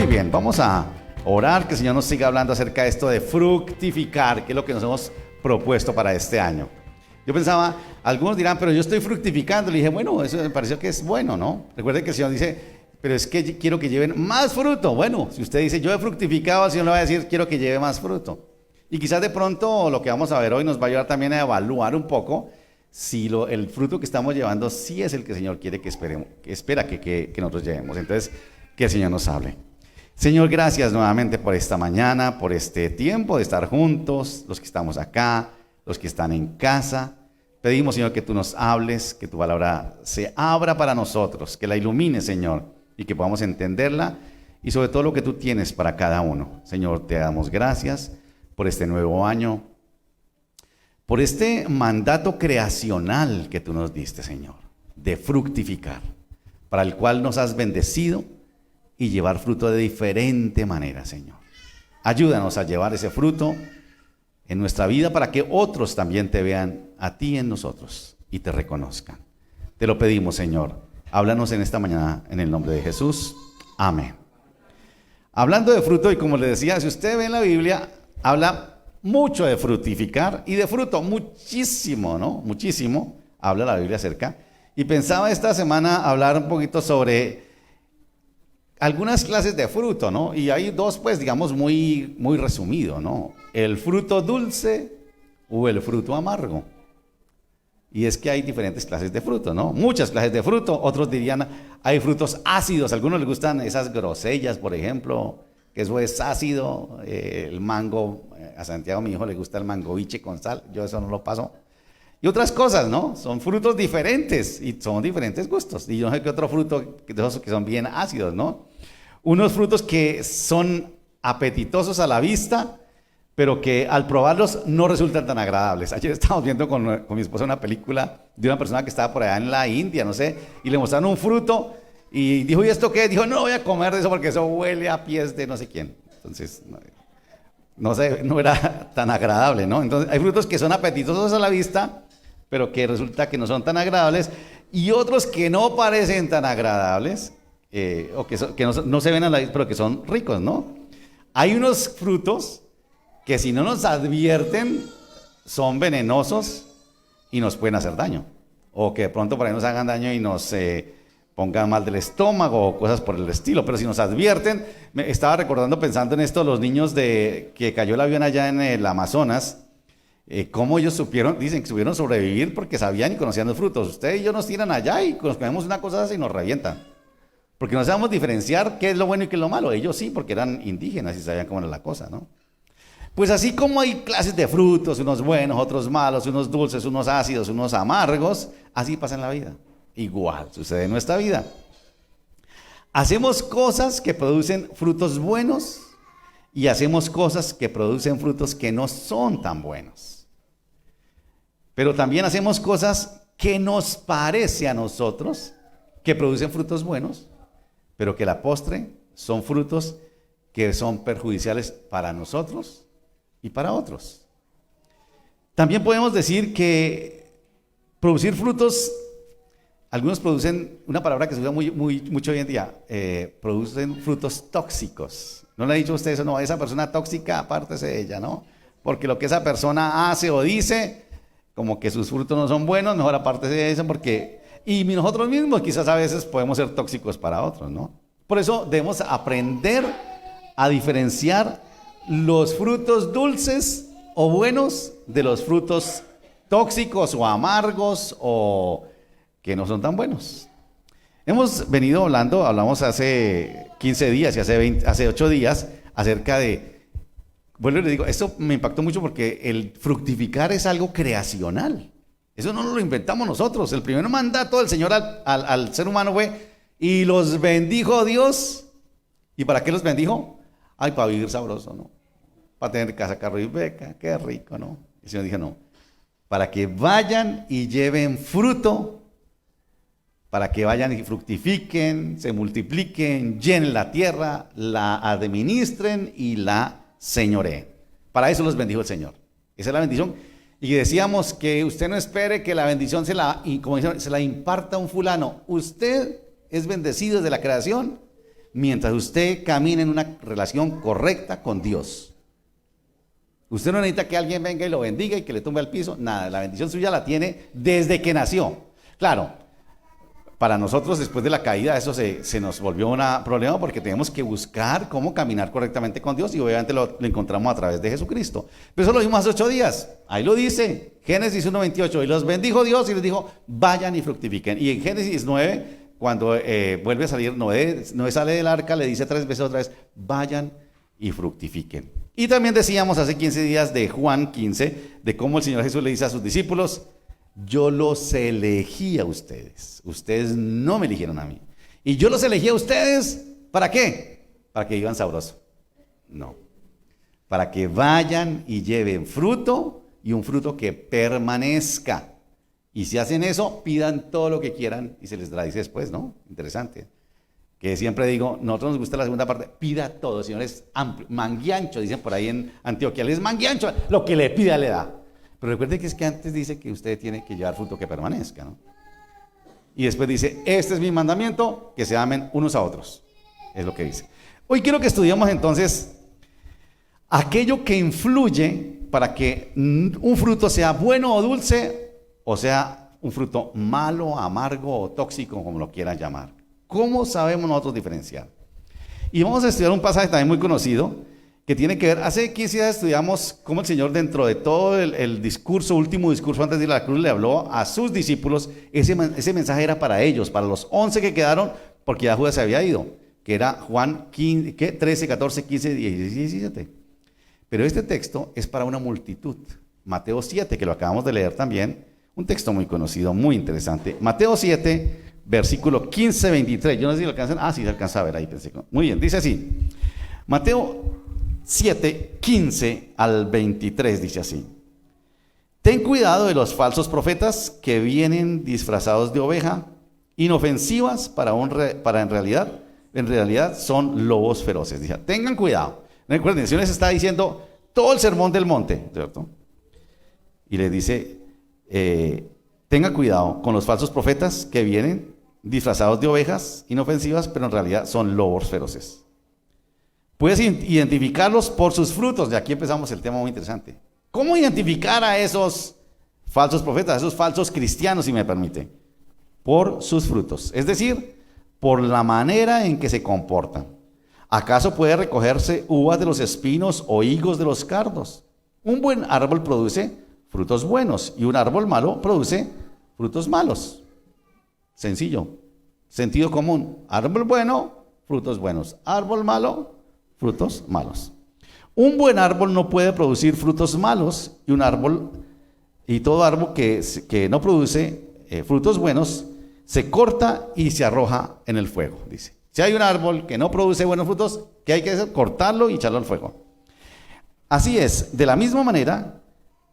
bien, vamos a orar, que el Señor nos siga hablando acerca de esto de fructificar, que es lo que nos hemos propuesto para este año. Yo pensaba, algunos dirán, pero yo estoy fructificando. Le dije, bueno, eso me pareció que es bueno, ¿no? Recuerden que el Señor dice, pero es que quiero que lleven más fruto. Bueno, si usted dice, yo he fructificado, el Señor le va a decir, quiero que lleve más fruto. Y quizás de pronto lo que vamos a ver hoy nos va a ayudar también a evaluar un poco si el fruto que estamos llevando sí es el que el Señor quiere que esperemos, que espera que nosotros llevemos. Entonces, que el Señor nos hable. Señor, gracias nuevamente por esta mañana, por este tiempo de estar juntos, los que estamos acá, los que están en casa. Pedimos, Señor, que tú nos hables, que tu palabra se abra para nosotros, que la ilumine, Señor, y que podamos entenderla, y sobre todo lo que tú tienes para cada uno. Señor, te damos gracias por este nuevo año, por este mandato creacional que tú nos diste, Señor, de fructificar, para el cual nos has bendecido y llevar fruto de diferente manera, Señor. Ayúdanos a llevar ese fruto en nuestra vida para que otros también te vean a ti en nosotros y te reconozcan. Te lo pedimos, Señor. Háblanos en esta mañana en el nombre de Jesús. Amén. Hablando de fruto, y como le decía, si usted ve en la Biblia, habla mucho de fructificar y de fruto, muchísimo, ¿no? Muchísimo habla la Biblia acerca. Y pensaba esta semana hablar un poquito sobre algunas clases de fruto, ¿no? Y hay dos, pues, digamos, muy resumido, ¿no? El fruto dulce o el fruto amargo. Y es que hay diferentes clases de fruto, ¿no? Muchas clases de fruto. Otros dirían, hay frutos ácidos. A algunos les gustan esas grosellas, por ejemplo, que eso es ácido. El mango, a Santiago, mi hijo, le gusta el mangoviche con sal. Yo eso no lo paso. Y otras cosas, ¿no? Son frutos diferentes y son diferentes gustos. Y yo no sé qué otro fruto de esos que son bien ácidos, ¿no? Unos frutos que son apetitosos a la vista, pero que al probarlos no resultan tan agradables. Ayer estábamos viendo con mi esposa una película de una persona que estaba por allá en la India, no sé, y le mostraron un fruto y dijo, ¿y esto qué? Dijo, no voy a comer de eso porque eso huele a pies de no sé quién. Entonces, no sé, no era tan agradable, ¿no? Entonces, hay frutos que son apetitosos a la vista, pero que resulta que no son tan agradables, y otros que no parecen tan agradables, o que no se ven a la vista, pero que son ricos, ¿no? Hay unos frutos que si no nos advierten son venenosos y nos pueden hacer daño, o que de pronto por ahí nos hagan daño y nos pongan mal del estómago o cosas por el estilo, pero si nos advierten, me estaba recordando pensando en esto, los niños que cayó el avión allá en el Amazonas, cómo ellos supieron, dicen que supieron sobrevivir porque sabían y conocían los frutos. Usted y yo nos tiran allá y nos comemos una cosa así y nos revientan, porque no sabemos diferenciar qué es lo bueno y qué es lo malo. Ellos sí, porque eran indígenas y sabían cómo era la cosa, ¿no? Pues así como hay clases de frutos, unos buenos, otros malos, unos dulces, unos ácidos, unos amargos, así pasa en la vida. Igual sucede en nuestra vida. Hacemos cosas que producen frutos buenos y hacemos cosas que producen frutos que no son tan buenos. Pero también hacemos cosas que nos parece a nosotros que producen frutos buenos, pero que a la postre son frutos que son perjudiciales para nosotros y para otros. También podemos decir que producir frutos, algunos producen, una palabra que se usa mucho hoy en día, producen frutos tóxicos. ¿No le ha dicho usted eso? No, esa persona tóxica, apártese de ella, ¿no? Porque lo que esa persona hace o dice, como que sus frutos no son buenos, mejor apártese de eso porque... Y nosotros mismos quizás a veces podemos ser tóxicos para otros, ¿no? Por eso debemos aprender a diferenciar los frutos dulces o buenos de los frutos tóxicos o amargos o que no son tan buenos. Hemos venido hablamos hace 15 días y hace 8 días acerca de, bueno, les digo, esto me impactó mucho porque el fructificar es algo creacional. Eso no lo inventamos nosotros. El primer mandato del Señor al ser humano fue, y los bendijo Dios. ¿Y para qué los bendijo? Ay, para vivir sabroso, ¿no? Para tener casa, carro y beca, qué rico, ¿no? El Señor dijo, no, para que vayan y lleven fruto, para que vayan y fructifiquen, se multipliquen, llenen la tierra, la administren y la señoreen. Para eso los bendijo el Señor. Esa es la bendición. Y decíamos que usted no espere que la bendición se la imparta un fulano. Usted es bendecido desde la creación mientras usted camine en una relación correcta con Dios. Usted no necesita que alguien venga y lo bendiga y que le tumbe al piso, nada, la bendición suya la tiene desde que nació. Claro, para nosotros después de la caída eso se nos volvió un problema porque tenemos que buscar cómo caminar correctamente con Dios y obviamente lo encontramos a través de Jesucristo. Pero eso lo vimos hace 8 días, ahí lo dice, Génesis 1:28, y los bendijo Dios y les dijo, vayan y fructifiquen. Y en Génesis 9, cuando vuelve a salir Noé sale del arca, le dice 3 veces otra vez, vayan y fructifiquen. Y también decíamos hace 15 días de Juan 15, de cómo el Señor Jesús le dice a sus discípulos, yo los elegí a ustedes, ustedes no me eligieron a mí. Y yo los elegí a ustedes, ¿para qué? Para que vivan sabroso. No, para que vayan y lleven fruto y un fruto que permanezca. Y si hacen eso, pidan todo lo que quieran y se les dará, dice después, ¿no? Interesante. Que siempre digo, nosotros nos gusta la segunda parte, pida todo, Señor es amplio, manguiancho, dicen por ahí en Antioquia, Él es manguiancho, lo que le pida le da. Pero recuerde que es que antes dice que usted tiene que llevar fruto que permanezca, ¿no? Y después dice, este es mi mandamiento, que se amen unos a otros, es lo que dice. Hoy quiero que estudiemos entonces aquello que influye para que un fruto sea bueno o dulce, o sea, un fruto malo, amargo o tóxico, como lo quieran llamar. ¿Cómo sabemos nosotros diferenciar? Y vamos a estudiar un pasaje también muy conocido que tiene que ver, hace 15 días estudiamos cómo el Señor dentro de todo el discurso, último discurso antes de ir a la cruz, le habló a sus discípulos, ese mensaje era para ellos, para los 11 que quedaron, porque ya Judas se había ido, que era Juan 13, 14, 15, 16, 17. Pero este texto es para una multitud, Mateo 7, que lo acabamos de leer también, un texto muy conocido, muy interesante, Mateo 7, versículo 15, 23, yo no sé si lo alcanzan, sí se alcanza a ver ahí, pensé. Muy bien, dice así, Mateo 7, 15 al 23, dice así, ten cuidado de los falsos profetas que vienen disfrazados de oveja, inofensivas para en realidad son lobos feroces. Dice, tengan cuidado. Recuerden, el Señor les está diciendo todo el sermón del monte, ¿cierto? Y les dice, tengan cuidado con los falsos profetas que vienen disfrazados de ovejas inofensivas, pero en realidad son lobos feroces. Puedes identificarlos por sus frutos. De aquí empezamos el tema muy interesante. ¿Cómo identificar a esos falsos profetas, a esos falsos cristianos, si me permite? Por sus frutos, es decir, por la manera en que se comportan. ¿Acaso puede recogerse uvas de los espinos o higos de los cardos? Un buen árbol produce frutos buenos y un árbol malo produce frutos malos. Sencillo, sentido común. Árbol bueno, frutos buenos. Árbol malo, frutos malos. Un buen árbol no puede producir frutos malos y todo árbol que no produce frutos buenos se corta y se arroja en el fuego, dice. Si hay un árbol que no produce buenos frutos, ¿qué hay que hacer? Cortarlo y echarlo al fuego. Así es, de la misma manera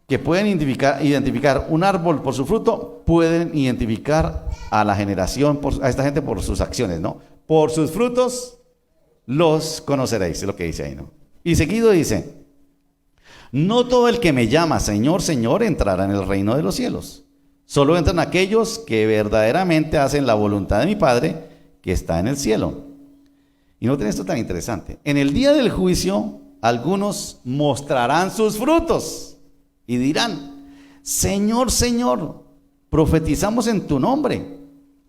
que pueden identificar un árbol por su fruto, pueden identificar a la generación, a esta gente por sus acciones, ¿no? Por sus frutos los conoceréis, es lo que dice ahí, ¿no? Y seguido dice, no todo el que me llama Señor, Señor entrará en el reino de los cielos. Solo entran aquellos que verdaderamente hacen la voluntad de mi Padre que está en el cielo. Y noten esto tan interesante. En el día del juicio, algunos mostrarán sus frutos y dirán, Señor, Señor, profetizamos en tu nombre,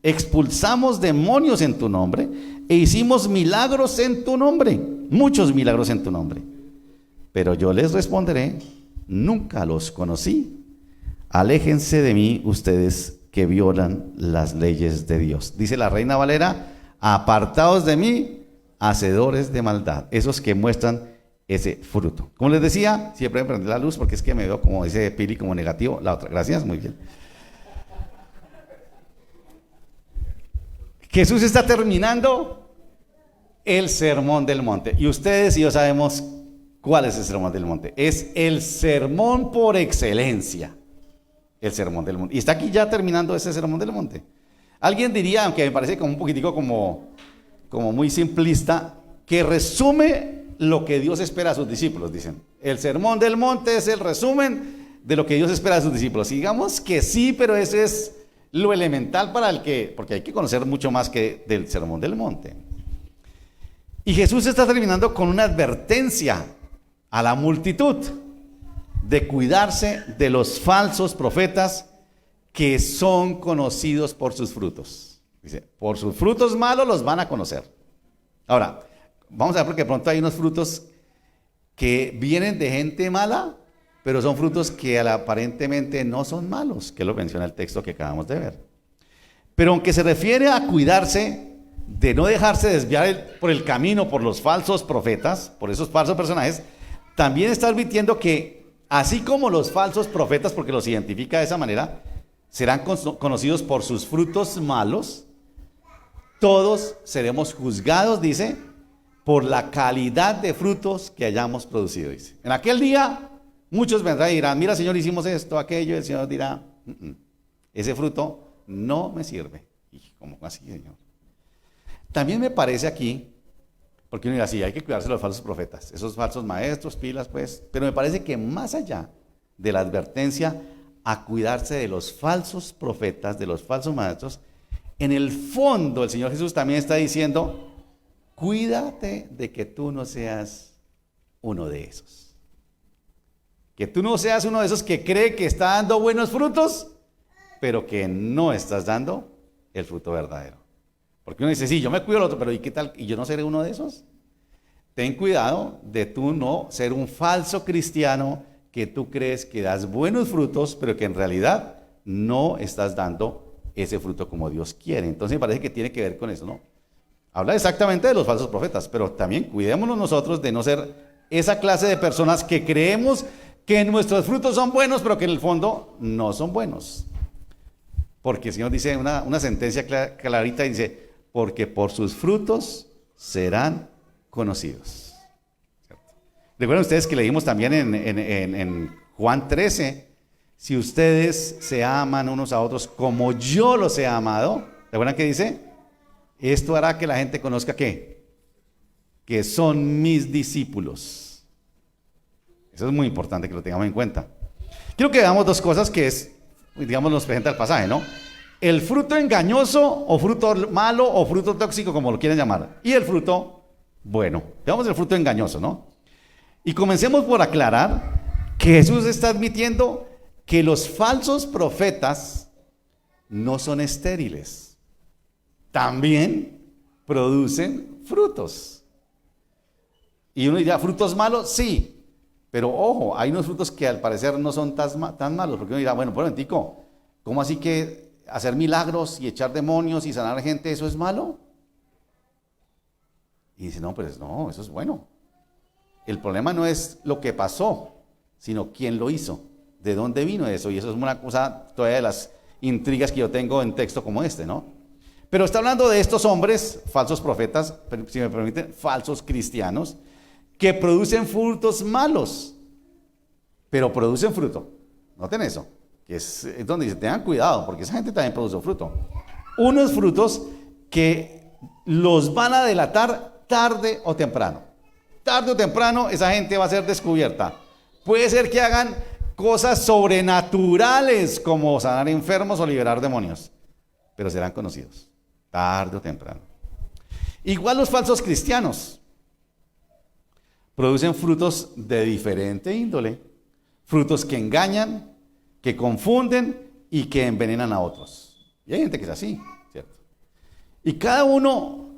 expulsamos demonios en tu nombre e hicimos milagros en tu nombre, muchos milagros en tu nombre. Pero yo les responderé, nunca los conocí. Aléjense de mí ustedes que violan las leyes de Dios. Dice la Reina Valera, apartados de mí, hacedores de maldad, esos que muestran ese fruto. Como les decía, siempre me prende la luz porque es que me veo, como dice Pili, como negativo. La otra, gracias, muy bien. Jesús está terminando el sermón del monte. Y ustedes y yo sabemos cuál es el sermón del monte. Es el sermón por excelencia. El sermón del monte. Y está aquí ya terminando ese sermón del monte. Alguien diría, aunque me parece como un poquitico como muy simplista, que resume lo que Dios espera a sus discípulos, dicen. El sermón del monte es el resumen de lo que Dios espera a sus discípulos. Y digamos que sí, pero eso es lo elemental porque hay que conocer mucho más que del sermón del monte. Y Jesús está terminando con una advertencia a la multitud de cuidarse de los falsos profetas que son conocidos por sus frutos. Dice, por sus frutos malos los van a conocer. Ahora, vamos a ver porque de pronto hay unos frutos que vienen de gente mala, pero son frutos que aparentemente no son malos, que lo menciona el texto que acabamos de ver. Pero aunque se refiere a cuidarse de no dejarse desviar por el camino por los falsos profetas, por esos falsos personajes, también está advirtiendo que así como los falsos profetas, porque los identifica de esa manera, serán conocidos por sus frutos malos, todos seremos juzgados, dice, por la calidad de frutos que hayamos producido, dice. En aquel día, muchos vendrán y dirán, mira, Señor, hicimos esto, aquello, y el Señor dirá, ese fruto no me sirve. Y ¿cómo así, Señor? También me parece aquí, porque uno dirá, sí, hay que cuidarse de los falsos profetas, esos falsos maestros, pilas, pues, pero me parece que más allá de la advertencia a cuidarse de los falsos profetas, de los falsos maestros, en el fondo el Señor Jesús también está diciendo, cuídate de que tú no seas uno de esos. Que tú no seas uno de esos que cree que está dando buenos frutos, pero que no estás dando el fruto verdadero. Porque uno dice, sí, yo me cuido del otro, pero ¿y qué tal? ¿Y yo no seré uno de esos? Ten cuidado de tú no ser un falso cristiano que tú crees que das buenos frutos, pero que en realidad no estás dando ese fruto como Dios quiere. Entonces me parece que tiene que ver con eso, ¿no? Habla exactamente de los falsos profetas, pero también cuidémonos nosotros de no ser esa clase de personas que creemos que nuestros frutos son buenos, pero que en el fondo no son buenos. Porque el Señor dice una sentencia clarita, dice, porque por sus frutos serán conocidos. ¿Cierto? Recuerden ustedes que leímos también en Juan 13, si ustedes se aman unos a otros como yo los he amado, ¿recuerdan qué dice? Esto hará que la gente conozca ¿qué? Que son mis discípulos. Eso es muy importante que lo tengamos en cuenta. Quiero que veamos dos cosas que es, digamos, nos presenta el pasaje, ¿no? El fruto engañoso o fruto malo o fruto tóxico, como lo quieren llamar, y el fruto bueno. Veamos el fruto engañoso, ¿no? Y comencemos por aclarar que Jesús está admitiendo que los falsos profetas no son estériles. También producen frutos. Y uno dirá, ¿frutos malos? Sí. Pero ojo, hay unos frutos que al parecer no son tan malos. Porque uno dirá, bueno, por un momentico, ¿cómo así que hacer milagros y echar demonios y sanar gente, eso es malo? Y dice, no, pues no, eso es bueno. El problema no es lo que pasó, sino quién lo hizo, de dónde vino eso. Y eso es una cosa todavía de las intrigas que yo tengo en texto como este, ¿no? Pero está hablando de estos hombres, falsos profetas, si me permiten, falsos cristianos, que producen frutos malos, pero producen fruto. Noten eso, que es donde dice, tengan cuidado, porque esa gente también produce fruto. Unos frutos que los van a delatar tarde o temprano. Tarde o temprano esa gente va a ser descubierta. Puede ser que hagan cosas sobrenaturales como sanar enfermos o liberar demonios, pero serán conocidos, tarde o temprano. Igual los falsos cristianos producen frutos de diferente índole, frutos que engañan, que confunden y que envenenan a otros. Y hay gente que es así, ¿cierto? Y cada uno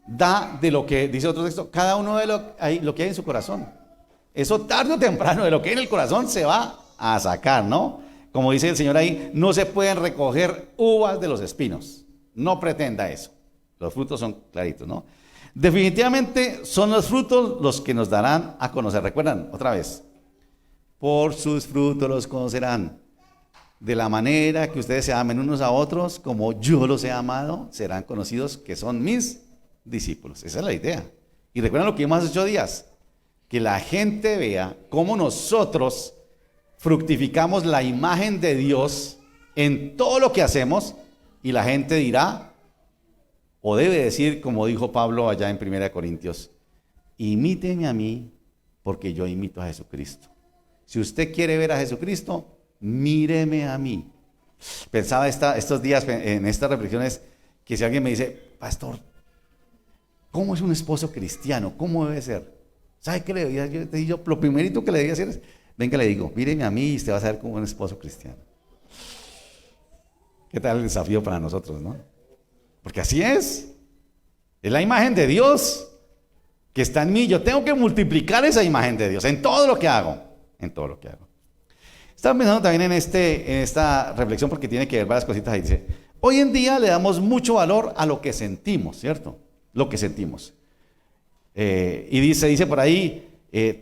da de lo que, dice otro texto, cada uno de lo que hay en su corazón. Eso tarde o temprano de lo que hay en el corazón se va a sacar, ¿no? Como dice el Señor ahí, no se pueden recoger uvas de los espinos. No pretenda eso. Los frutos son claritos, ¿no? Definitivamente son los frutos los que nos darán a conocer. Recuerdan, otra vez, por sus frutos los conocerán. De la manera que ustedes se amen unos a otros, como yo los he amado, serán conocidos que son mis discípulos. Esa es la idea. Y recuerden lo que vimos hace 8 días, que la gente vea cómo nosotros fructificamos la imagen de Dios en todo lo que hacemos, y la gente dirá, o debe decir, como dijo Pablo allá en 1 Corintios, imíteme a mí, porque yo imito a Jesucristo. Si usted quiere ver a Jesucristo, míreme a mí. Pensaba estos días en estas reflexiones, que si alguien me dice, pastor, ¿Cómo es un esposo cristiano? ¿Cómo debe ser? ¿Sabe qué le debía? Lo primerito que le debía hacer es, venga, le digo, míreme a mí y usted va a ser como un esposo cristiano. ¿Qué tal el desafío para nosotros, no? Porque así es. Es la imagen de Dios que está en mí. Yo tengo que multiplicar esa imagen de Dios en todo lo que hago. En todo lo que hago. Estaba pensando también en esta reflexión porque tiene que ver varias cositas ahí. Dice, hoy en día le damos mucho valor a lo que sentimos, ¿cierto? Lo que sentimos. Y dice por ahí,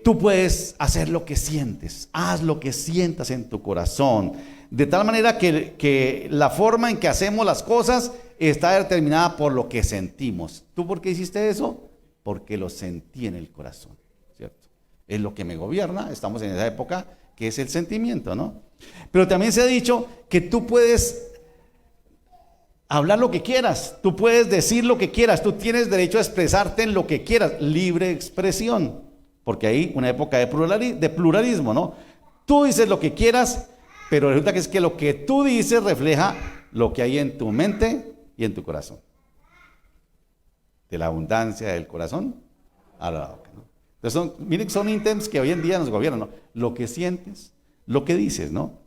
tú puedes hacer lo que sientes. Haz lo que sientas en tu corazón. De tal manera que la forma en que hacemos las cosas está determinada por lo que sentimos. ¿Tú por qué hiciste eso? Porque lo sentí en el corazón, ¿cierto? Es lo que me gobierna. Estamos en esa época que es el sentimiento, ¿no? Pero también se ha dicho que tú puedes hablar lo que quieras, tú puedes decir lo que quieras, tú tienes derecho a expresarte en lo que quieras, libre expresión, porque hay una época de pluralismo, ¿no? Tú dices lo que quieras, pero resulta que es que lo que tú dices refleja lo que hay en tu mente y en tu corazón. De la abundancia del corazón a la boca, ¿no? Entonces miren, son ítems que hoy en día nos gobiernan, ¿no? Lo que sientes, lo que dices, ¿no?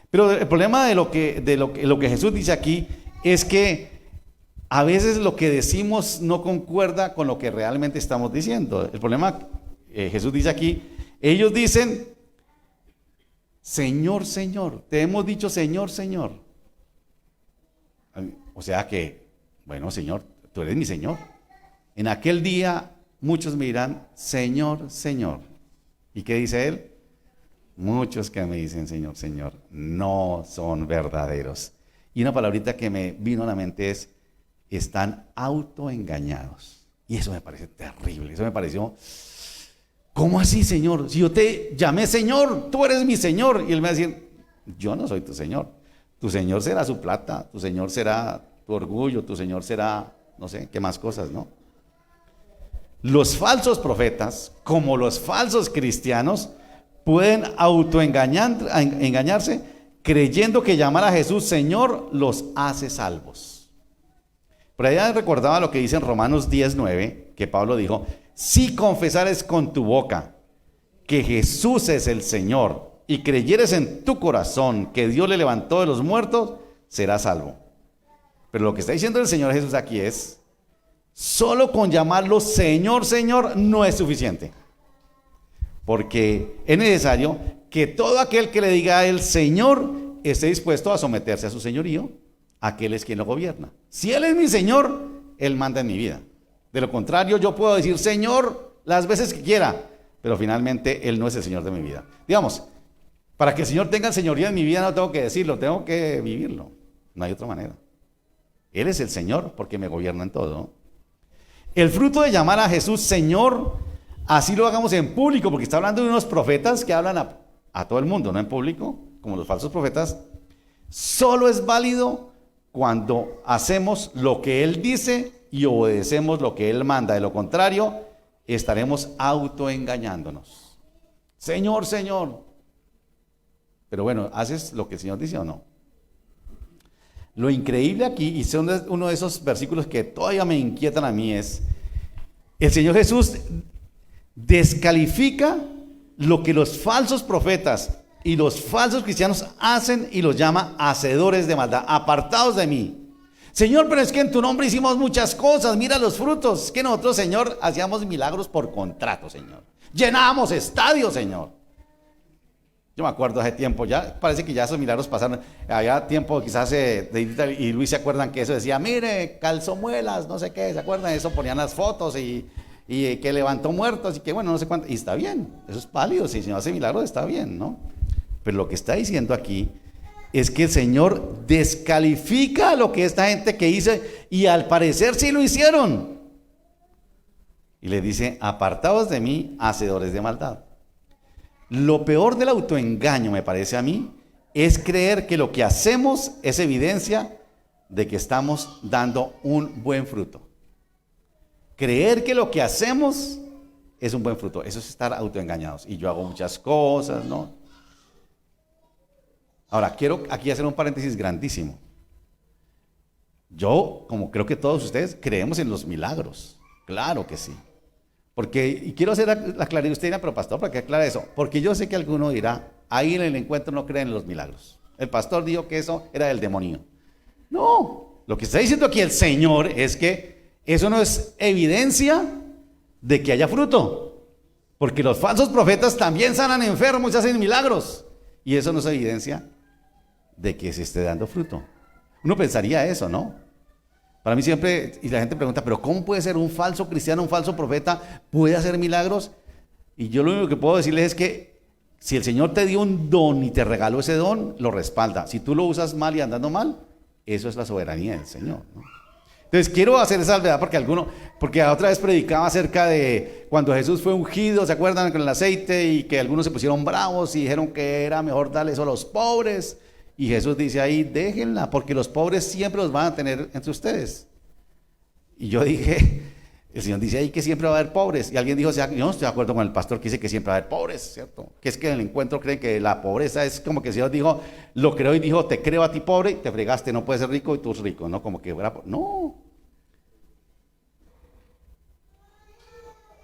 Pero el problema de lo que Jesús dice aquí es que a veces lo que decimos no concuerda con lo que realmente estamos diciendo. El problema, Jesús dice aquí, ellos dicen, Señor, Señor, te hemos dicho Señor, Señor. O sea que, bueno, Señor, tú eres mi Señor. En aquel día muchos me dirán, Señor, Señor. ¿Y qué dice él? Muchos que me dicen Señor, Señor, no son verdaderos. Y una palabrita que me vino a la mente es, están autoengañados. Y eso me parece terrible, eso me pareció, ¿cómo así, Señor? Si yo te llamé Señor, tú eres mi Señor. Y él me va a decir, yo no soy tu Señor. Tu Señor será su plata, tu Señor será tu orgullo, tu Señor será, no sé, qué más cosas, ¿no? Los falsos profetas, como los falsos cristianos, pueden autoengañarse creyendo que llamar a Jesús Señor los hace salvos. Por allá recordaba lo que dice en Romanos 10:9, que Pablo dijo, si confesares con tu boca que Jesús es el Señor y creyeres en tu corazón que Dios le levantó de los muertos, serás salvo. Pero lo que está diciendo el Señor Jesús aquí es, solo con llamarlo Señor, Señor no es suficiente. Porque es necesario que todo aquel que le diga a él Señor esté dispuesto a someterse a su señorío, aquel es quien lo gobierna. Si él es mi Señor, él manda en mi vida. De lo contrario, yo puedo decir Señor las veces que quiera, pero finalmente él no es el Señor de mi vida. Digamos, para que el Señor tenga señoría en mi vida no tengo que decirlo, tengo que vivirlo. No hay otra manera. Él es el Señor porque me gobierna en todo. El fruto de llamar a Jesús Señor, así lo hagamos en público, porque está hablando de unos profetas que hablan a todo el mundo, no en público, como los falsos profetas, solo es válido cuando hacemos lo que Él dice y obedecemos lo que Él manda. De lo contrario, estaremos autoengañándonos. Señor, Señor. Pero bueno, ¿haces lo que el Señor dice o no? Lo increíble aquí, y son uno de esos versículos que todavía me inquietan a mí, es el Señor Jesús descalifica lo que los falsos profetas y los falsos cristianos hacen y los llama hacedores de maldad, apartados de mí. Señor, pero es que en tu nombre hicimos muchas cosas, mira los frutos. Es que nosotros, Señor, hacíamos milagros por contrato, Señor. Llenábamos estadios, Señor. Yo me acuerdo hace tiempo, ya parece que ya esos milagros pasaron. Había tiempo, quizás Deidita y Luis se acuerdan que eso decía, mire, calzomuelas, no sé qué, ¿se acuerdan? Eso ponían las fotos y que levantó muertos y que bueno, no sé cuánto. Y está bien, eso es válido, si el Señor hace milagros está bien, ¿no? Pero lo que está diciendo aquí es que el Señor descalifica lo que esta gente que hizo y al parecer sí lo hicieron. Y le dice, apartados de mí, hacedores de maldad. Lo peor del autoengaño, me parece a mí, es creer que lo que hacemos es evidencia de que estamos dando un buen fruto. Creer que lo que hacemos es un buen fruto, eso es estar autoengañados. Y yo hago muchas cosas, ¿no? Ahora, quiero aquí hacer un paréntesis grandísimo. Yo, como creo que todos ustedes, creemos en los milagros. Claro que sí. Porque, y quiero hacer la claridad, usted dirá, pero pastor, ¿para qué aclara eso? Porque yo sé que alguno dirá, ahí en el encuentro no creen en los milagros. El pastor dijo que eso era del demonio. No, lo que está diciendo aquí el Señor es que eso no es evidencia de que haya fruto. Porque los falsos profetas también sanan enfermos y hacen milagros. Y eso no es evidencia de que se esté dando fruto. Uno pensaría eso, ¿no? Para mí siempre, y la gente pregunta, pero ¿cómo puede ser un falso cristiano, un falso profeta, puede hacer milagros? Y yo lo único que puedo decirles es que si el Señor te dio un don y te regaló ese don, lo respalda. Si tú lo usas mal y andando mal, eso es la soberanía del Señor, ¿no? Entonces quiero hacer esa salvedad porque otra vez predicaba acerca de cuando Jesús fue ungido, ¿se acuerdan? Con el aceite, y que algunos se pusieron bravos y dijeron que era mejor darle eso a los pobres. Y Jesús dice ahí, déjenla, porque los pobres siempre los van a tener entre ustedes. Y yo dije, el Señor dice ahí que siempre va a haber pobres. Y alguien dijo, yo no estoy de acuerdo con el pastor que dice que siempre va a haber pobres, ¿cierto? Que es que en el encuentro creen que la pobreza es como que el Señor dijo, lo creó y dijo, te creo a ti pobre, te fregaste, no puedes ser rico y tú eres rico, ¿no? Como que fuera, no.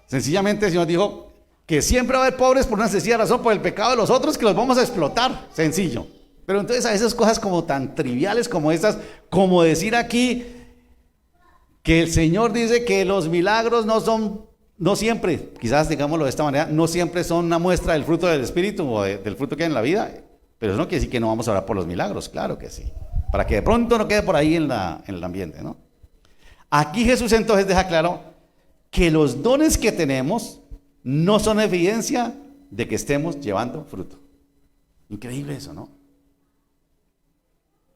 Sencillamente el Señor dijo que siempre va a haber pobres por una sencilla razón, por el pecado de los otros, que los vamos a explotar, sencillo. Pero entonces a esas cosas como tan triviales como estas, como decir aquí que el Señor dice que los milagros no siempre, quizás digámoslo de esta manera, no siempre son una muestra del fruto del Espíritu o del fruto que hay en la vida, pero eso no quiere decir que no vamos a orar por los milagros, claro que sí, para que de pronto no quede por ahí en el ambiente, ¿no? Aquí Jesús entonces deja claro que los dones que tenemos no son evidencia de que estemos llevando fruto. Increíble eso, ¿no?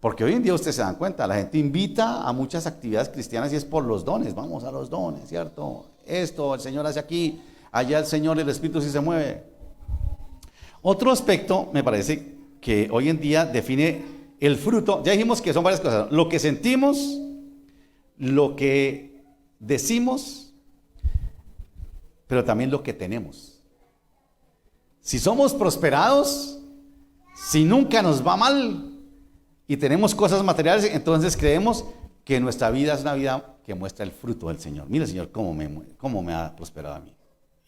Porque hoy en día ustedes se dan cuenta, la gente invita a muchas actividades cristianas y es por los dones, vamos a los dones, ¿cierto? Esto el Señor hace aquí, allá el Señor, el Espíritu sí se mueve. Otro aspecto me parece que hoy en día define el fruto, ya dijimos que son varias cosas, lo que sentimos, lo que decimos, pero también lo que tenemos. Si somos prosperados, si nunca nos va mal, y tenemos cosas materiales, entonces creemos que nuestra vida es una vida que muestra el fruto del Señor. Mira, Señor, cómo me ha prosperado a mí.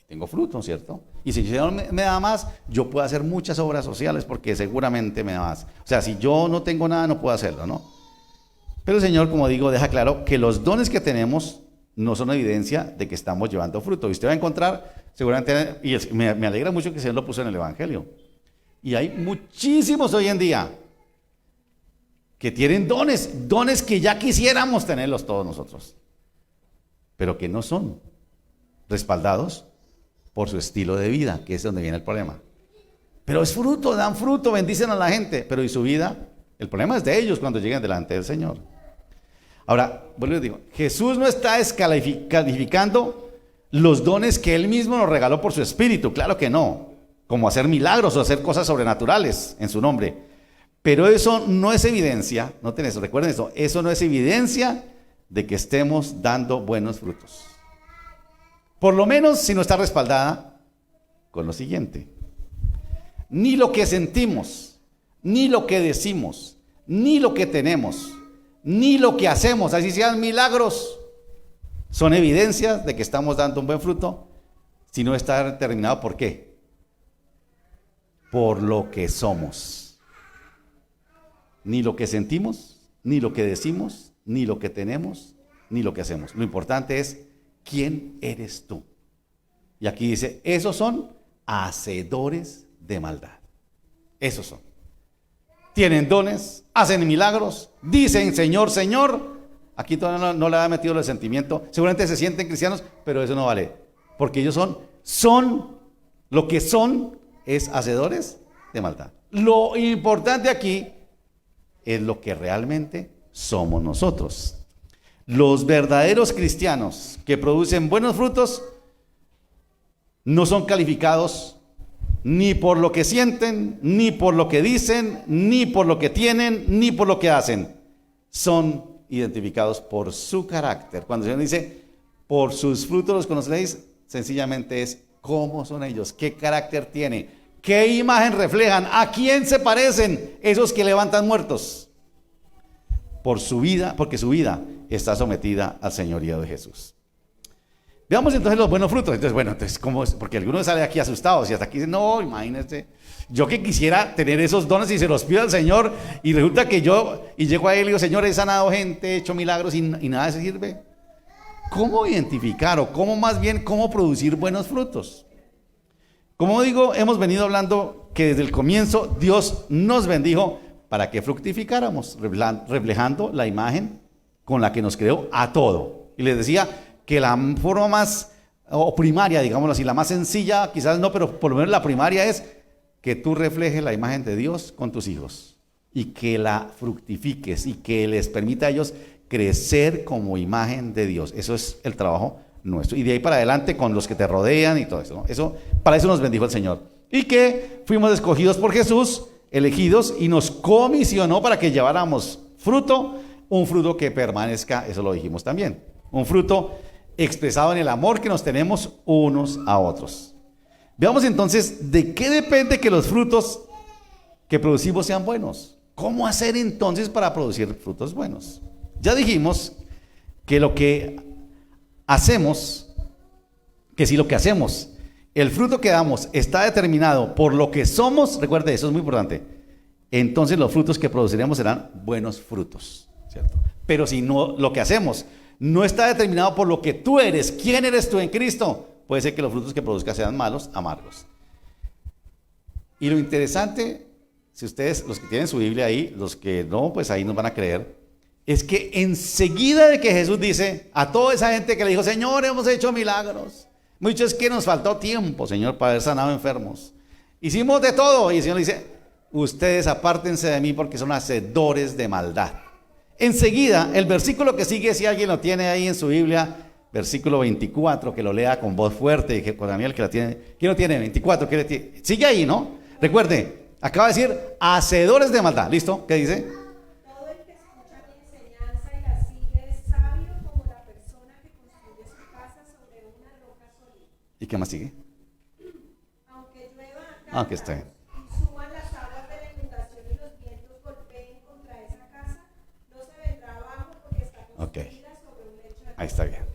Tengo fruto, ¿cierto? Y si el Señor me da más, yo puedo hacer muchas obras sociales porque seguramente me da más. O sea, si yo no tengo nada, no puedo hacerlo, ¿no? Pero el Señor, como digo, deja claro que los dones que tenemos no son evidencia de que estamos llevando fruto. Y usted va a encontrar, seguramente, y me alegra mucho que el Señor lo puso en el Evangelio. Y hay muchísimos hoy en día que tienen dones que ya quisiéramos tenerlos todos nosotros, pero que no son respaldados por su estilo de vida, que es donde viene el problema. Pero es fruto, dan fruto, bendicen a la gente, pero ¿y su vida? El problema es de ellos cuando lleguen delante del Señor. Ahora, vuelvo y digo, Jesús no está descalificando los dones que Él mismo nos regaló por su Espíritu, claro que no, como hacer milagros o hacer cosas sobrenaturales en su nombre. Pero eso no es evidencia, noten eso, recuerden eso no es evidencia de que estemos dando buenos frutos. Por lo menos si no está respaldada con lo siguiente. Ni lo que sentimos, ni lo que decimos, ni lo que tenemos, ni lo que hacemos, así sean milagros, son evidencias de que estamos dando un buen fruto, si no está determinado por qué. Por lo que somos. Ni lo que sentimos, ni lo que decimos, ni lo que tenemos, ni lo que hacemos. Lo importante es, ¿quién eres tú? Y aquí dice, esos son hacedores de maldad. Esos son. Tienen dones, hacen milagros, dicen Señor, Señor. Aquí todavía no le ha metido el sentimiento. Seguramente se sienten cristianos, pero eso no vale. Porque ellos lo que son es hacedores de maldad. Lo importante aquí es lo que realmente somos nosotros. Los verdaderos cristianos que producen buenos frutos no son calificados ni por lo que sienten, ni por lo que dicen, ni por lo que tienen, ni por lo que hacen. Son identificados por su carácter. Cuando el Señor dice, por sus frutos los conoceréis, sencillamente es cómo son ellos, qué carácter tiene. ¿Qué imagen reflejan? ¿A quién se parecen esos que levantan muertos? Por su vida, porque su vida está sometida al señorío de Jesús. Veamos entonces los buenos frutos. Entonces, bueno, entonces, ¿cómo es? Porque algunos salen aquí asustados y hasta aquí dicen, no, imagínate, yo que quisiera tener esos dones y se los pido al Señor y resulta que y llego a Él y digo, Señor, he sanado gente, he hecho milagros y nada se sirve. ¿Cómo identificar o cómo producir buenos frutos? Como digo, hemos venido hablando que desde el comienzo Dios nos bendijo para que fructificáramos, reflejando la imagen con la que nos creó a todo. Y les decía que la forma más, o primaria, digámoslo así, la más sencilla, quizás no, pero por lo menos la primaria es que tú reflejes la imagen de Dios con tus hijos y que la fructifiques y que les permita a ellos crecer como imagen de Dios. Eso es el trabajo nuestro. Y de ahí para adelante con los que te rodean y todo eso, ¿no? Para eso nos bendijo el Señor. Y que fuimos escogidos por Jesús, elegidos, y nos comisionó para que lleváramos fruto, un fruto que permanezca, eso lo dijimos también. Un fruto expresado en el amor que nos tenemos unos a otros. Veamos entonces de qué depende que los frutos que producimos sean buenos. ¿Cómo hacer entonces para producir frutos buenos? Ya dijimos que lo que hacemos, que si lo que hacemos, el fruto que damos está determinado por lo que somos, recuerde, eso es muy importante, entonces los frutos que produciremos serán buenos frutos, ¿cierto? Pero si no, lo que hacemos no está determinado por lo que tú eres, quién eres tú en Cristo, puede ser que los frutos que produzcas sean malos, amargos. Y lo interesante, si ustedes, los que tienen su Biblia ahí, los que no, pues ahí nos van a creer, es que enseguida de que Jesús dice a toda esa gente que le dijo, Señor, hemos hecho milagros, mucho es que nos faltó tiempo, Señor, para haber sanado enfermos, hicimos de todo, y el Señor dice, ustedes apártense de mí porque son hacedores de maldad. Enseguida, el versículo que sigue, si alguien lo tiene ahí en su Biblia, versículo 24, que lo lea con voz fuerte, que con Daniel que la tiene. ¿Quién lo tiene? 24, ¿quién lo tiene? Sigue ahí, ¿no? Recuerde, acaba de decir, hacedores de maldad. ¿Listo? ¿Qué dice? Todo el que escucha mi enseñanza y la sigue es sabio como la persona que construye su casa sobre una roca sólida. ¿Y qué más sigue? Aunque llueva a Aunque esté. y suban las aguas de la inundación y los vientos golpeen contra esa casa, no se vendrá abajo porque está construida sobre un lecho de Ahí está bien.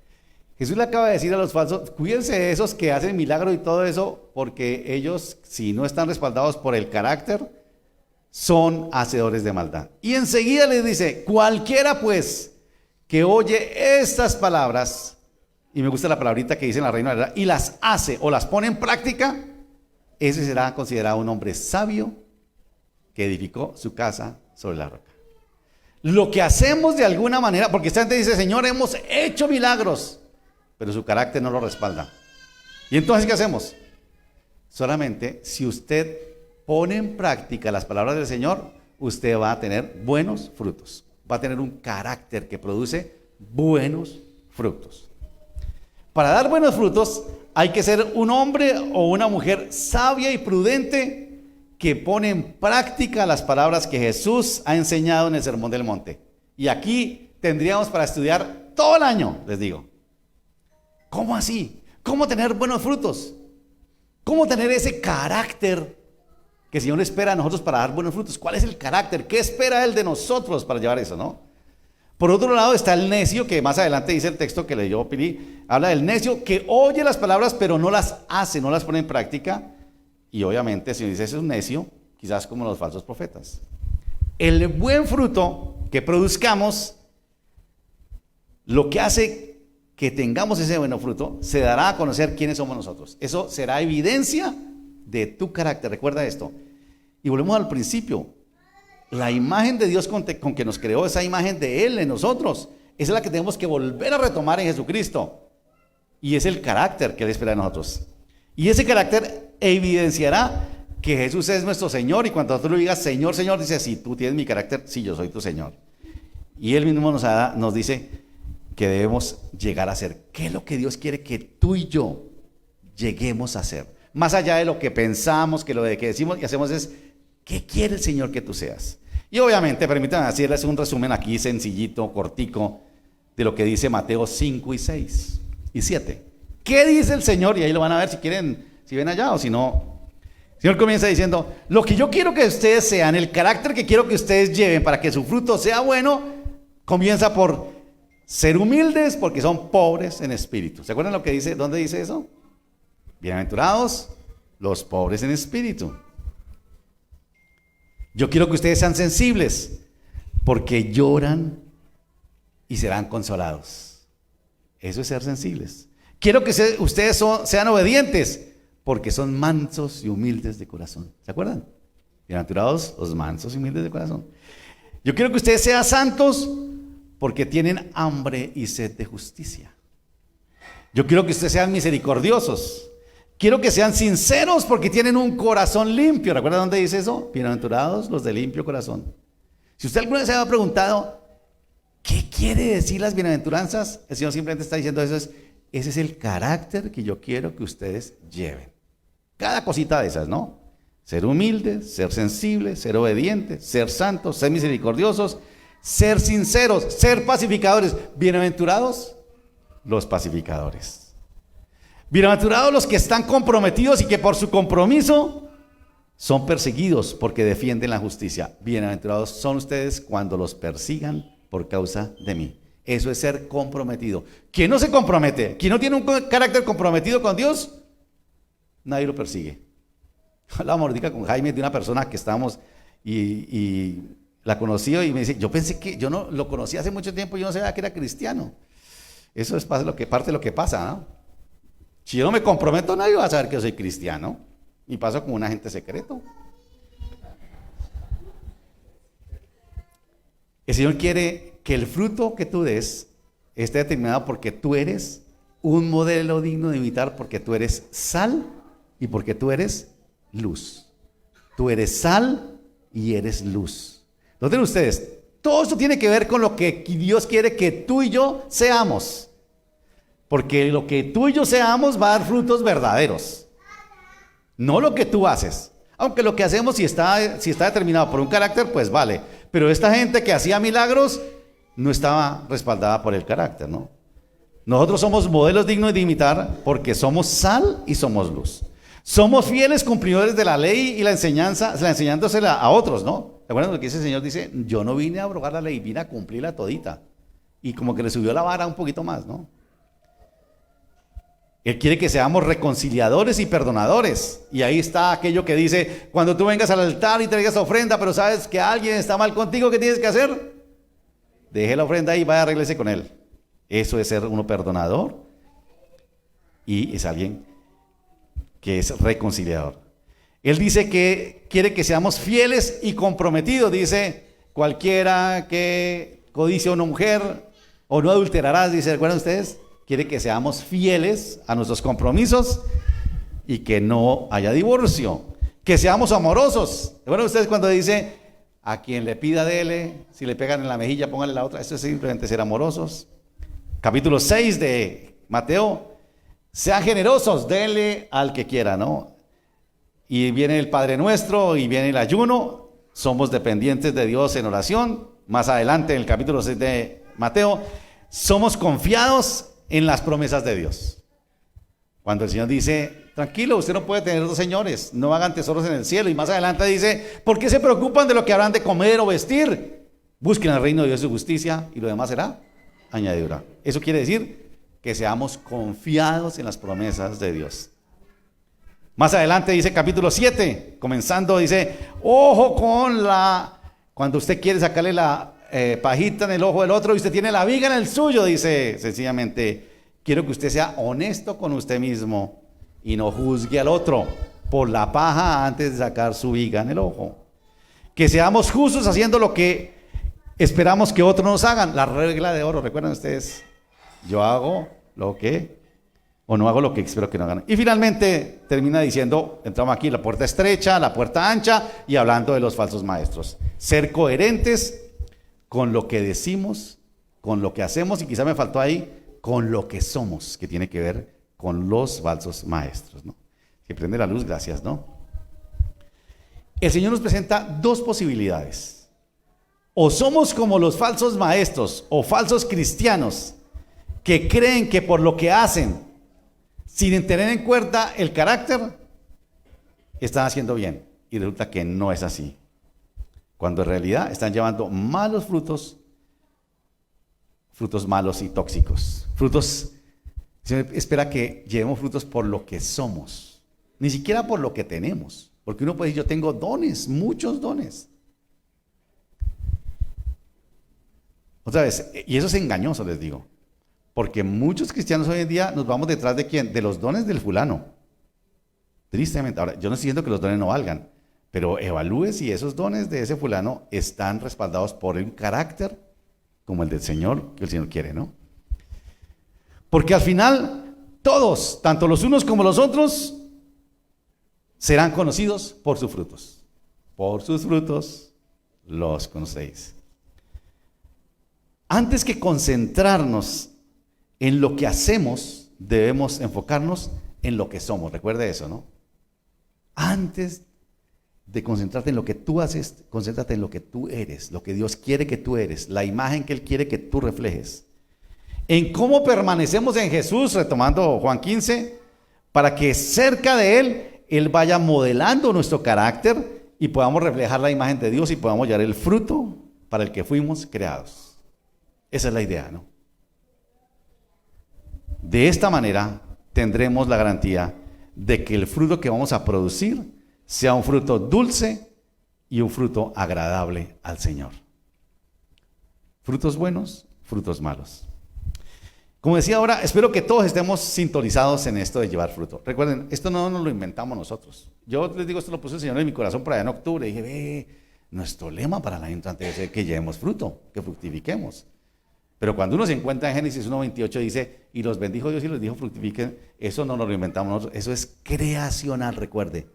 Jesús le acaba de decir a los falsos, cuídense de esos que hacen milagros y todo eso, porque ellos, si no están respaldados por el carácter, son hacedores de maldad. Y enseguida les dice, cualquiera pues que oye estas palabras, y me gusta la palabrita que dice en la Reina Valera, y las hace o las pone en práctica, ese será considerado un hombre sabio que edificó su casa sobre la roca. Lo que hacemos de alguna manera, porque esta gente dice, Señor, hemos hecho milagros, pero su carácter no lo respalda. ¿Y entonces qué hacemos? Solamente si usted pone en práctica las palabras del Señor, usted va a tener buenos frutos. Va a tener un carácter que produce buenos frutos. Para dar buenos frutos hay que ser un hombre o una mujer sabia y prudente que pone en práctica las palabras que Jesús ha enseñado en el Sermón del Monte. Y aquí tendríamos para estudiar todo el año, les digo. ¿Cómo así? ¿Cómo tener buenos frutos? ¿Cómo tener ese carácter que el Señor espera a nosotros para dar buenos frutos? ¿Cuál es el carácter? ¿Qué espera Él de nosotros para llevar eso, no? Por otro lado está el necio, que más adelante dice el texto que leyó Pili, habla del necio que oye las palabras pero no las hace, no las pone en práctica. Y obviamente si dice ese es un necio, quizás como los falsos profetas. El buen fruto que produzcamos, lo que hace que tengamos ese buen fruto, se dará a conocer quiénes somos nosotros. Eso será evidencia de tu carácter. Recuerda esto. Y volvemos al principio. La imagen de Dios con que nos creó, esa imagen de Él en nosotros, esa es la que tenemos que volver a retomar en Jesucristo. Y es el carácter que Él espera de nosotros. Y ese carácter evidenciará que Jesús es nuestro Señor. Y cuando tú le digas Señor, Señor, dice, si tú tienes mi carácter, sí, yo soy tu Señor. Y Él mismo nos dice que debemos llegar a ser. ¿Qué es lo que Dios quiere que tú y yo lleguemos a ser? Más allá de lo que pensamos, que lo de que decimos y hacemos es, ¿qué quiere el Señor que tú seas? Y obviamente, permítanme hacerles un resumen aquí sencillito, cortico, de lo que dice Mateo 5 y 6 y 7. ¿Qué dice el Señor? Y ahí lo van a ver si quieren, si ven allá o si no. El Señor comienza diciendo, lo que yo quiero que ustedes sean, el carácter que quiero que ustedes lleven para que su fruto sea bueno, comienza por Ser humildes porque son pobres en espíritu. ¿Se acuerdan lo que dice? ¿Dónde dice eso? Bienaventurados los pobres en espíritu. Yo quiero que ustedes sean sensibles porque lloran y serán consolados. Eso es ser sensibles. Quiero que ustedes sean obedientes porque son mansos y humildes de corazón. ¿Se acuerdan? Bienaventurados los mansos y humildes de corazón. Yo quiero que ustedes sean santos porque tienen hambre y sed de justicia. Yo quiero que ustedes sean misericordiosos. Quiero que sean sinceros porque tienen un corazón limpio. ¿Recuerdan dónde dice eso? Bienaventurados los de limpio corazón. Si usted alguna vez se había preguntado, ¿qué quiere decir las bienaventuranzas? El Señor simplemente está diciendo eso. Ese es el carácter que yo quiero que ustedes lleven. Cada cosita de esas, ¿no? Ser humildes, ser sensibles, ser obedientes, ser santos, ser misericordiosos, ser sinceros, ser pacificadores. Bienaventurados los pacificadores. Bienaventurados los que están comprometidos y que por su compromiso son perseguidos porque defienden la justicia. Bienaventurados son ustedes cuando los persigan por causa de mí. Eso es ser comprometido. Quien no se compromete, quien no tiene un carácter comprometido con Dios, nadie lo persigue. Hablaba ahorita con Jaime de una persona que estábamos y la conocí y me dice, yo pensé que yo no lo conocí hace mucho tiempo y yo no sabía que era cristiano. Eso es parte de lo que pasa, ¿no? Si yo no me comprometo, nadie va a saber que yo soy cristiano. Y paso como un agente secreto. El Señor quiere que el fruto que tú des esté determinado porque tú eres un modelo digno de imitar, porque tú eres sal y porque tú eres luz. Tú eres sal y eres luz. Noten ustedes, todo esto tiene que ver con lo que Dios quiere que tú y yo seamos. Porque lo que tú y yo seamos va a dar frutos verdaderos. No lo que tú haces. Aunque lo que hacemos, si está determinado por un carácter, pues vale. Pero esta gente que hacía milagros no estaba respaldada por el carácter, ¿no? Nosotros somos modelos dignos de imitar porque somos sal y somos luz. Somos fieles cumplidores de la ley y la enseñándosela a otros, ¿no? ¿Te acuerdas lo que dice el Señor? Dice, yo no vine a abrogar la ley, vine a cumplirla todita. Y como que le subió la vara un poquito más, ¿no? Él quiere que seamos reconciliadores y perdonadores. Y ahí está aquello que dice, cuando tú vengas al altar y traigas ofrenda, pero sabes que alguien está mal contigo, ¿qué tienes que hacer? Deje la ofrenda ahí y vaya a arreglarse con él. Eso es ser uno perdonador y es alguien que es reconciliador. Él dice que quiere que seamos fieles y comprometidos. Dice, cualquiera que codicie a una mujer o no adulterarás, dice, ¿recuerdan ustedes? Quiere que seamos fieles a nuestros compromisos y que no haya divorcio. Que seamos amorosos. ¿Recuerdan ustedes cuando dice, a quien le pida dele, si le pegan en la mejilla, póngale la otra? Eso es simplemente ser amorosos. Capítulo 6 de Mateo, sean generosos, denle al que quiera, ¿no? Y viene el Padre Nuestro y viene el ayuno. Somos dependientes de Dios en oración. Más adelante en el capítulo 6 de Mateo, somos confiados en las promesas de Dios. Cuando el Señor dice, tranquilo, usted no puede tener dos señores, no hagan tesoros en el cielo. Y más adelante dice, ¿por qué se preocupan de lo que habrán de comer o vestir? Busquen el reino de Dios y su justicia y lo demás será añadidura. Eso quiere decir que seamos confiados en las promesas de Dios. Más adelante dice capítulo 7, comenzando dice, ojo con cuando usted quiere sacarle la pajita en el ojo del otro y usted tiene la viga en el suyo, dice sencillamente, quiero que usted sea honesto con usted mismo y no juzgue al otro por la paja antes de sacar su viga en el ojo. Que seamos justos haciendo lo que esperamos que otros nos hagan. La regla de oro, ¿recuerdan ustedes? Yo hago lo que, o no hago lo que espero que no hagan. Y finalmente termina diciendo, entramos aquí, la puerta estrecha, la puerta ancha, y hablando de los falsos maestros. Ser coherentes con lo que decimos, con lo que hacemos, y quizá me faltó ahí, con lo que somos, que tiene que ver con los falsos maestros, ¿no? Que prende la luz, gracias, ¿no? El Señor nos presenta dos posibilidades. O somos como los falsos maestros o falsos cristianos que creen que por lo que hacen, sin tener en cuenta el carácter, están haciendo bien. Y resulta que no es así. Cuando en realidad están llevando malos frutos frutos malos y tóxicos. Frutos, el Señor espera que llevemos frutos por lo que somos, ni siquiera por lo que tenemos. Porque uno puede decir, yo tengo dones, muchos dones. Otra vez, y eso es engañoso, les digo. Porque muchos cristianos hoy en día nos vamos detrás de ¿quién? De los dones del fulano. Tristemente. Ahora, yo no estoy diciendo que los dones no valgan, pero evalúe si esos dones de ese fulano están respaldados por un carácter como el del Señor, que el Señor quiere, ¿no? Porque al final, todos, tanto los unos como los otros, serán conocidos por sus frutos. Por sus frutos los conocéis. Antes que concentrarnos en lo que hacemos, debemos enfocarnos en lo que somos. Recuerde eso, ¿no? Antes de concentrarte en lo que tú haces, concéntrate en lo que tú eres, lo que Dios quiere que tú eres, la imagen que Él quiere que tú reflejes. En cómo permanecemos en Jesús, retomando Juan 15, para que cerca de Él vaya modelando nuestro carácter y podamos reflejar la imagen de Dios y podamos hallar el fruto para el que fuimos creados. Esa es la idea, ¿no? De esta manera tendremos la garantía de que el fruto que vamos a producir sea un fruto dulce y un fruto agradable al Señor. Frutos buenos, frutos malos. Como decía ahora, espero que todos estemos sintonizados en esto de llevar fruto. Recuerden, esto no nos lo inventamos nosotros. Yo les digo, esto lo puso el Señor en mi corazón por allá en octubre. Y dije, nuestro lema para el año entrante es que llevemos fruto, que fructifiquemos. Pero cuando uno se encuentra en Génesis 1:28 dice, y los bendijo Dios y les dijo fructifiquen, eso no lo inventamos nosotros, eso es creacional, recuerde.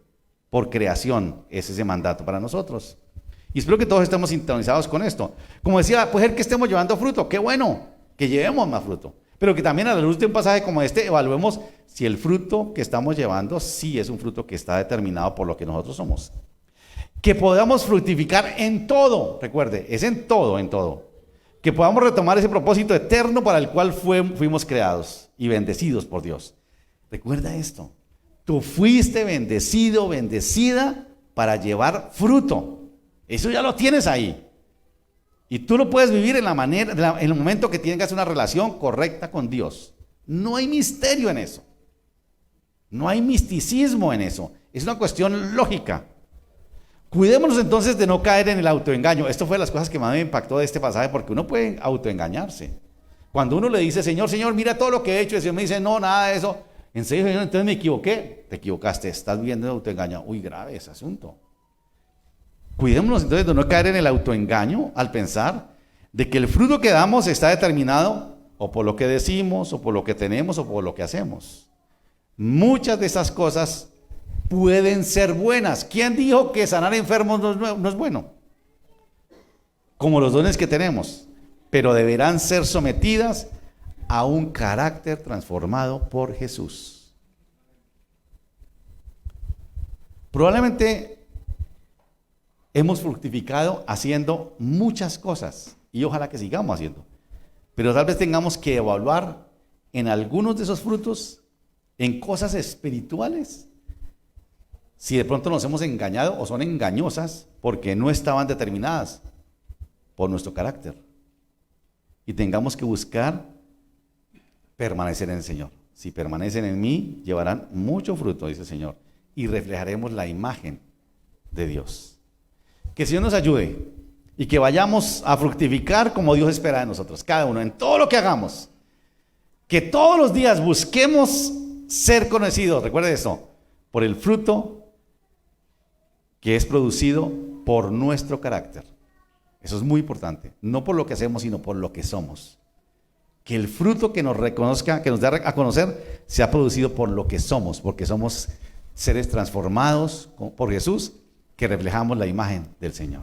Por creación es ese mandato para nosotros. Y espero que todos estemos sintonizados con esto. Como decía, puede ser que estemos llevando fruto, qué bueno, que llevemos más fruto. Pero que también a la luz de un pasaje como este, evaluemos si el fruto que estamos llevando sí es un fruto que está determinado por lo que nosotros somos. Que podamos fructificar en todo, recuerde, es en todo, en todo. Que podamos retomar ese propósito eterno para el cual fuimos creados y bendecidos por Dios. Recuerda esto, tú fuiste bendecido, bendecida para llevar fruto. Eso ya lo tienes ahí. Y tú lo puedes vivir en el momento que tengas una relación correcta con Dios. No hay misterio en eso. No hay misticismo en eso. Es una cuestión lógica. Cuidémonos entonces de no caer en el autoengaño. Esto fue de las cosas que más me impactó de este pasaje, porque uno puede autoengañarse. Cuando uno le dice, Señor, mira todo lo que he hecho, y el Señor me dice, no, nada de eso. En serio, Señor, entonces me equivoqué. Te equivocaste, estás viviendo el autoengaño. Uy, grave ese asunto. Cuidémonos entonces de no caer en el autoengaño al pensar de que el fruto que damos está determinado o por lo que decimos, o por lo que tenemos, o por lo que hacemos. Muchas de esas cosas pueden ser buenas. ¿Quién dijo que sanar enfermos no es bueno? Como los dones que tenemos, pero deberán ser sometidas a un carácter transformado por Jesús. Probablemente hemos fructificado haciendo muchas cosas y ojalá que sigamos haciendo, pero tal vez tengamos que evaluar en algunos de esos frutos, en cosas espirituales, si de pronto nos hemos engañado o son engañosas porque no estaban determinadas por nuestro carácter. Y tengamos que buscar permanecer en el Señor. Si permanecen en mí, llevarán mucho fruto, dice el Señor, y reflejaremos la imagen de Dios. Que el Señor nos ayude y que vayamos a fructificar como Dios espera de nosotros, cada uno, en todo lo que hagamos. Que todos los días busquemos ser conocidos, recuerde eso, por el fruto que es producido por nuestro carácter. Eso es muy importante, no por lo que hacemos, sino por lo que somos. Que el fruto que nos reconozca, que nos dé a conocer, sea producido por lo que somos, porque somos seres transformados por Jesús, que reflejamos la imagen del Señor.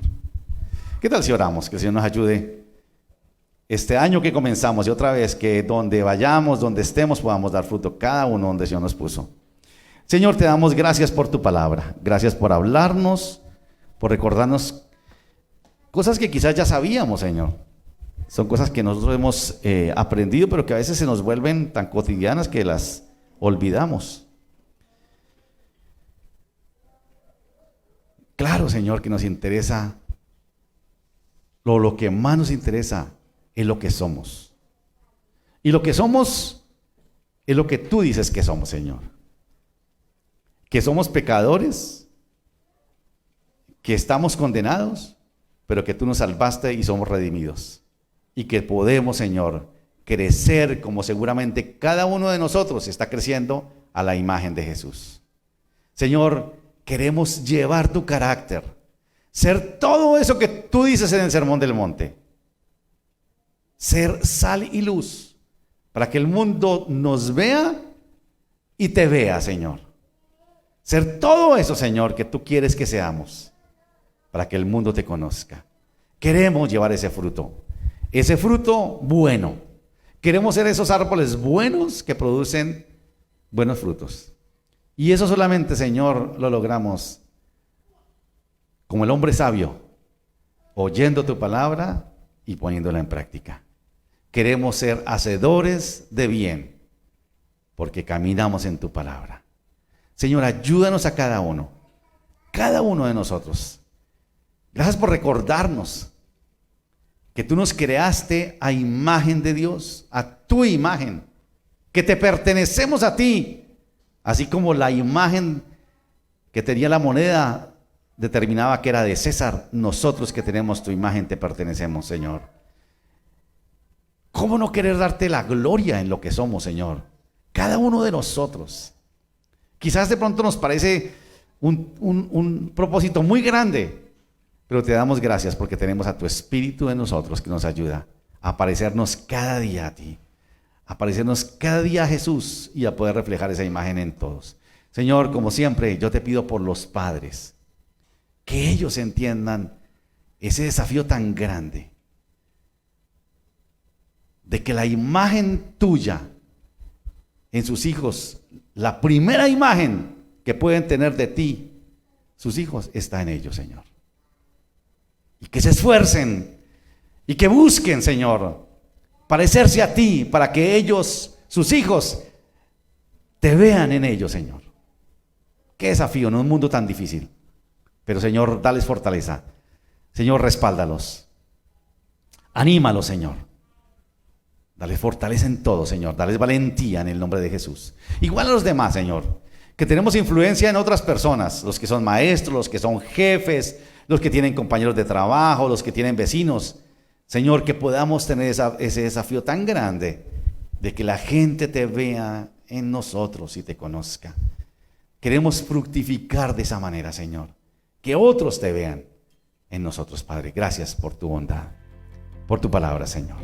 ¿Qué tal si oramos? Que el Señor nos ayude este año que comenzamos y otra vez que donde vayamos, donde estemos, podamos dar fruto cada uno donde el Señor nos puso. Señor, te damos gracias por tu palabra, gracias por hablarnos, por recordarnos cosas que quizás ya sabíamos, Señor. Son cosas que nosotros hemos aprendido, pero que a veces se nos vuelven tan cotidianas que las olvidamos. Claro, Señor, que nos interesa, lo que más nos interesa es lo que somos. Y lo que somos es lo que tú dices que somos, Señor. Que somos pecadores, que estamos condenados, pero que tú nos salvaste y somos redimidos. Y que podemos, Señor, crecer como seguramente cada uno de nosotros está creciendo a la imagen de Jesús. Señor, queremos llevar tu carácter, ser todo eso que tú dices en el Sermón del Monte, ser sal y luz, para que el mundo nos vea y te vea, Señor. Ser todo eso, Señor, que tú quieres que seamos, para que el mundo te conozca. Queremos llevar ese fruto bueno. Queremos ser esos árboles buenos que producen buenos frutos. Y eso solamente, Señor, lo logramos como el hombre sabio, oyendo tu palabra y poniéndola en práctica. Queremos ser hacedores de bien, porque caminamos en tu palabra. Señor, ayúdanos a cada uno de nosotros. Gracias por recordarnos que tú nos creaste a imagen de Dios, a tu imagen, que te pertenecemos a ti, así como la imagen que tenía la moneda determinaba que era de César. Nosotros que tenemos tu imagen te pertenecemos, Señor. ¿Cómo no querer darte la gloria en lo que somos, Señor? Cada uno de nosotros. Quizás de pronto nos parece un propósito muy grande, pero te damos gracias porque tenemos a tu Espíritu en nosotros que nos ayuda a parecernos cada día a ti, a parecernos cada día a Jesús y a poder reflejar esa imagen en todos. Señor, como siempre, yo te pido por los padres, que ellos entiendan ese desafío tan grande de que la imagen tuya en sus hijos, la primera imagen que pueden tener de ti, sus hijos, está en ellos, Señor. Y que se esfuercen y que busquen, Señor, parecerse a ti para que ellos, sus hijos, te vean en ellos, Señor. Qué desafío en un mundo tan difícil. Pero, Señor, dales fortaleza. Señor, respáldalos. Anímalos, Señor. Dales fortaleza en todo, Señor. Dales valentía en el nombre de Jesús. Igual a los demás, Señor, que tenemos influencia en otras personas, los que son maestros, los que son jefes, los que tienen compañeros de trabajo, los que tienen vecinos. Señor, que podamos tener ese desafío tan grande de que la gente te vea en nosotros y te conozca. Queremos fructificar de esa manera, Señor. Que otros te vean en nosotros, Padre. Gracias por tu bondad, por tu palabra, Señor.